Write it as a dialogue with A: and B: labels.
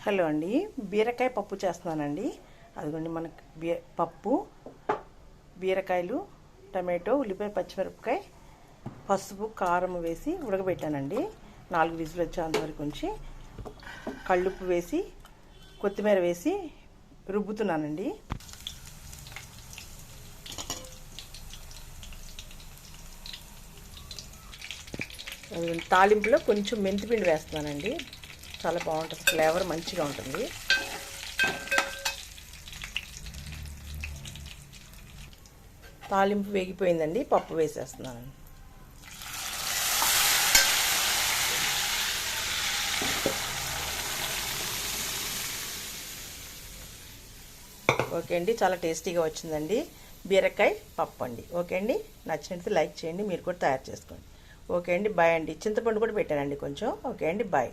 A: Hello అండి, బీరకాయ పప్పు చేస్తున్నానండి. అదిగోండి మనకి పప్పు, బీరకాయలు, టమాటో, ఉల్లిపాయ, పచ్చిమిరపకాయ, పసుపు, కారం వేసి ఉడకబెట్టానండి. 4 విజిల్ వచ్చేంత వరకు ఉంచి కళ్ళుప్పు వేసి కొత్తిమీర వేసి రుబ్బుతున్నానండి. తాలింపులో కొంచెం మెంతిపిండి వేస్తున్నానండి. చాలా బాగుంటుంది, ఫ్లేవర్ మంచిగా ఉంటుంది. తాలింపు వేగిపోయిందండి, పప్పు వేసేస్తున్నాను. ఓకే అండి, చాలా టేస్టీగా వచ్చిందండి బీరకాయ పప్పు అండి. ఓకే అండి, నచ్చినట్టు లైక్ చేయండి, మీరు కూడా తయారు చేసుకోండి. ఓకే అండి, బాయ్ అండి. చింతపండు కూడా పెట్టానండి కొంచెం. ఓకే అండి, బాయ్.